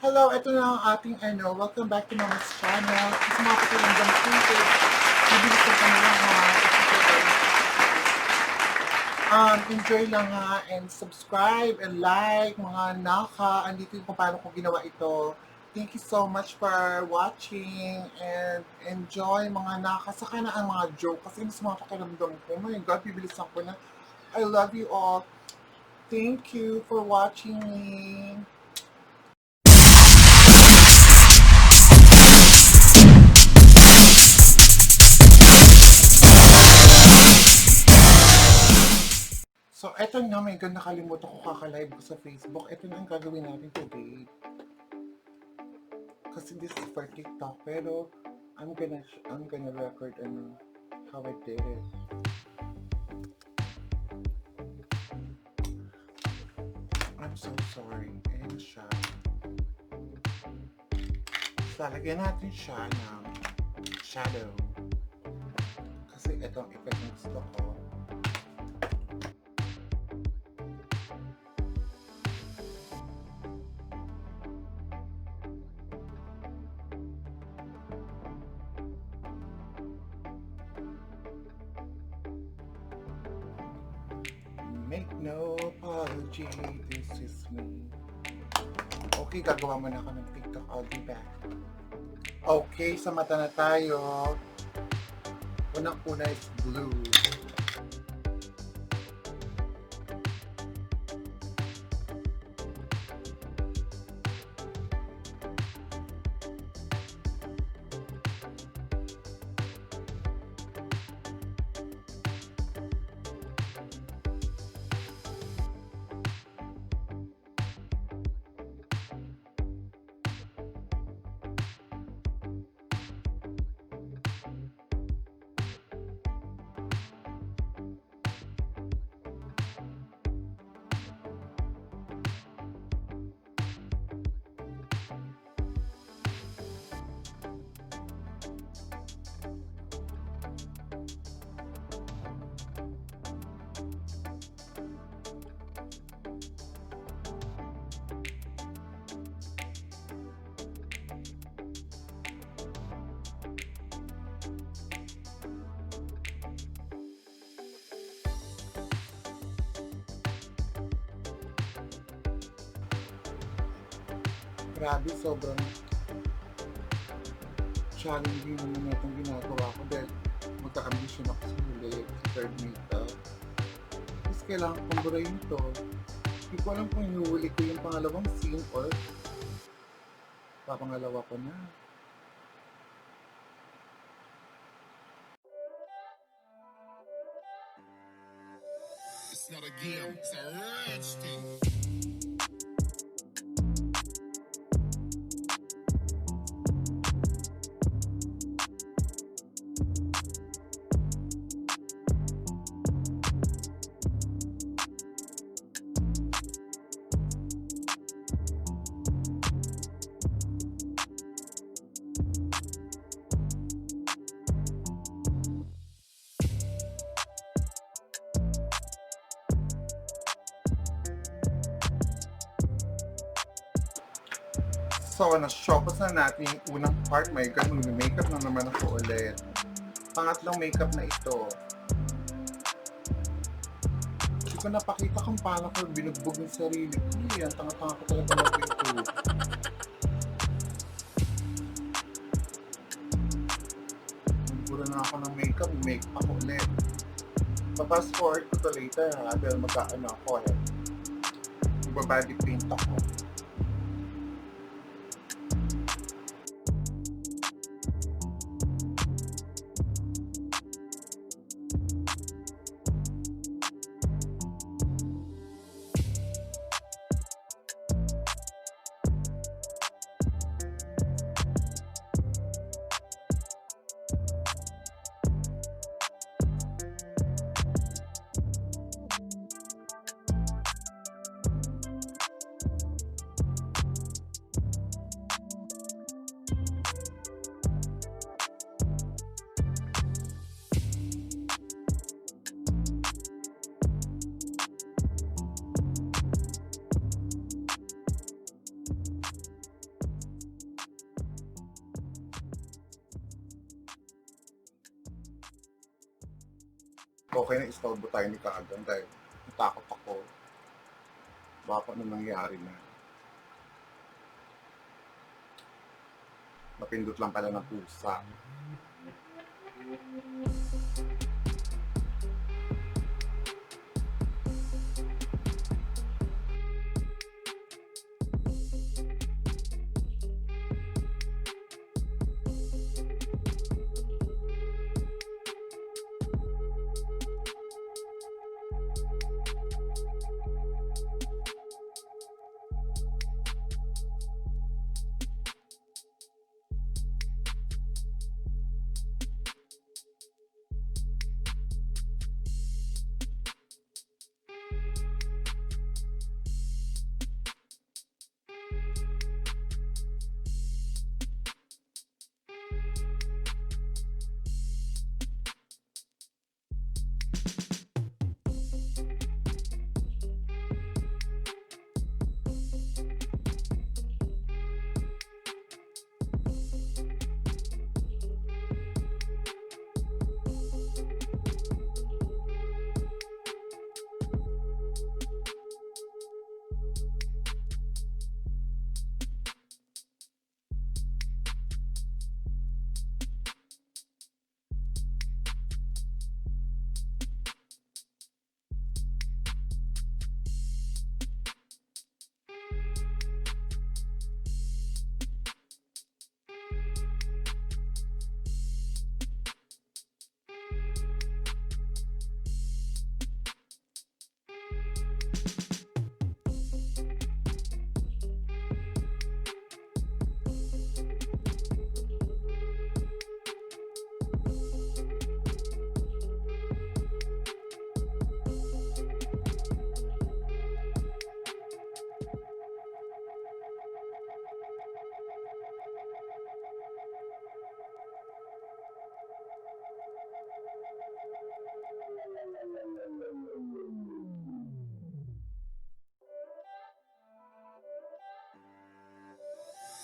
Hello, ito na ang ating welcome back to Mama's channel. Kasi mga pakiramdam tweeted, mabilis na kami lang ha. Enjoy lang ha, and subscribe and like, mga naka, andito yung kung paano ko ginawa ito. Thank you so much for watching and enjoy mga naka. Saka na ang mga joke kasi mas mga pakiramdam ko. My God, bibilis ako na. I love you all. Thank you for watching me. So, eto na, may God, nakalimutan ko kakalive ko sa Facebook. Eto na ang gagawin natin today. Kasi this is for TikTok, pero I'm gonna record how I did it. I'm so sorry. Ayan siya. Lalagyan natin siya ng shadow. Kasi ito ang effect na gusto ko. Make no apology, this is me. Okay, gagawa mo na ako ng TikTok. I'll be back. Okay, sa mata na tayo. Unang-una is blue. Grabe, sobrang challenging naman itong ginagawa ko dahil magka-ambisyon ako sa huli sa third makeup. Tapos kailangan kong burayin ito. Hindi ko alam kung hinuhuli ko yung pangalawang scene or papangalawa ko na. It's not a game, it's a rich thing. So, na-showcase na natin yung unang part. My God, mag-makeup na naman ako ulit. Pangatlong makeup na ito. Hindi ko napakita kung paano ko binugbog yung sarili ko. Yan, tanga-tanga ko talaga mag-ito. Nagbura na ako ng makeup, make-up ako ulit. Fast forward ko to later ha, dahil mag-ano ako eh. Magbabody paint ako. Okay na istorbo tayo ni Kagan dahil natakot ako. Baka ano nangyari na. Napindot lang pala ng pusa.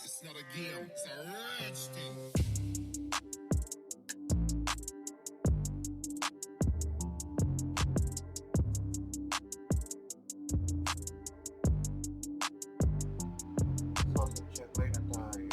It's not a game, it's a rich thing. So, check try na tayo.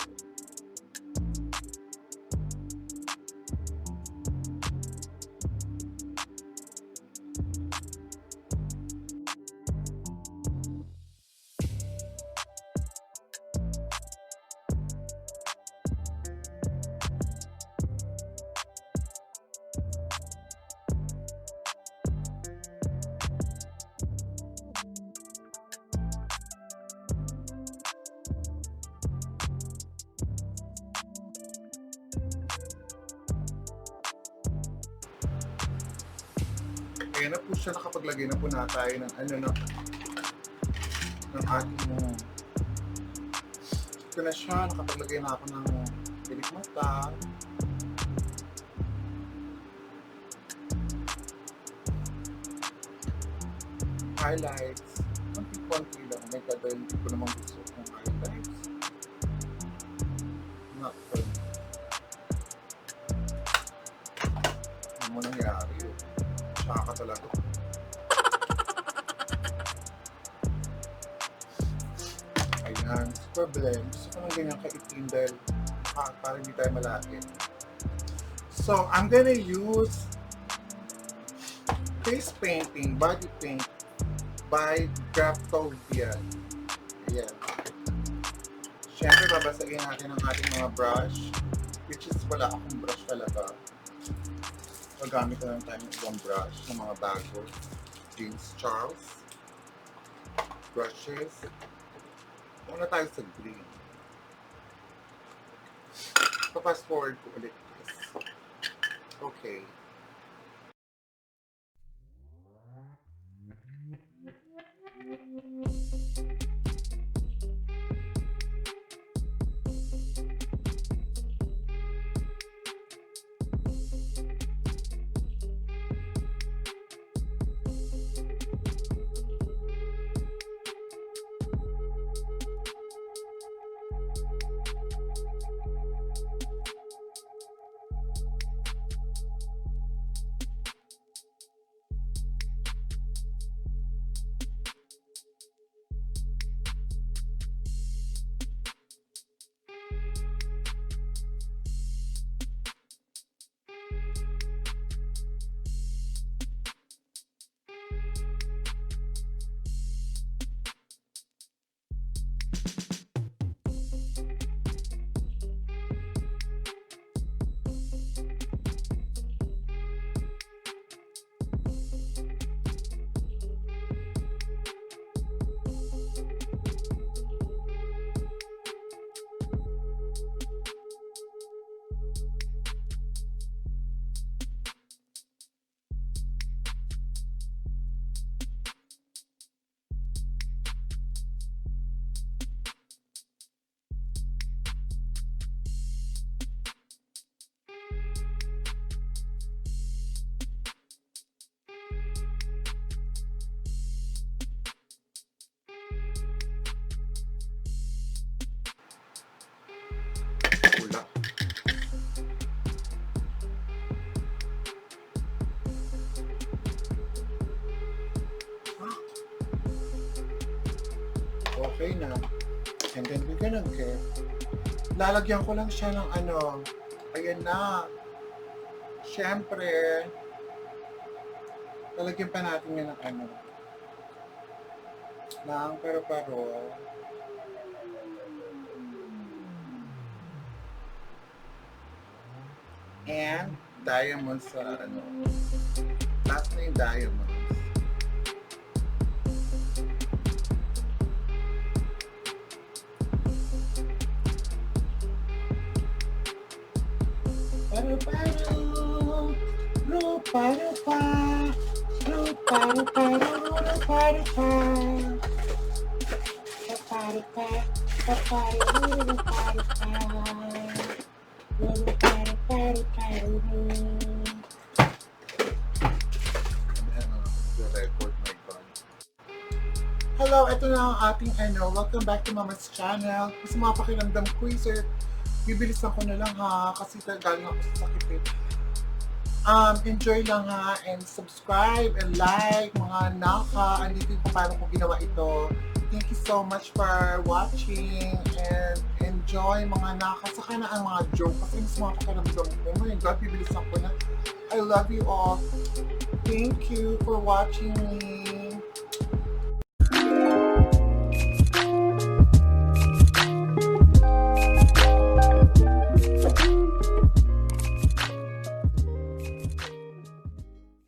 Kaya na po siya, nakapaglagay na po na tayo ng ano ng ating ito na siya, nakapaglagay na ako ng pilik mata. Highlights. Konti-konti lang. May dahil hindi ko naman gusto ng highlights. Not for me. Ano mo nangyari? Tsaka ka talaga. Ayan. Super blend. Gusto ko ng ganyan kaitim dahil para hindi tayo malaki. So, I'm gonna use face painting, body paint by Graptovian. Ayan. Siyempre, babasagin natin ang ating mga brush, which is wala akong brush talaga. Magamit na lang tayo ng ibang brush, ng mga bago. James Charles. Brushes. Una tayo sa green. Fast forward ko ulit this. Okay. Okay na. And then we're gonna get, lalagyan ko lang siya ng ano, ayan na. Siyempre, lalagyan pa natin yan ng ano, ng paro-paro. And diamonds sa ano. Last na yung diamonds. Paro-paro, rupa-rupa, rupa-rupa, rupa-rupa, rupa-rupa, record, my God. Hello, ito na ang ating ano. Welcome back to Mama's channel. Kung mapakiramdam ko sir, bibilisan ko na lang ha, kasi galing ako sa sakit. Enjoy lang ha, and subscribe and like, mga naka, andito yung paano ko ginawa ito. Thank you so much for watching and enjoy mga naka. Saka na ang mga joke kasi mas mapakiramdam ko. Oh my God, bibilisan ko na. I love you all. Thank you for watching me.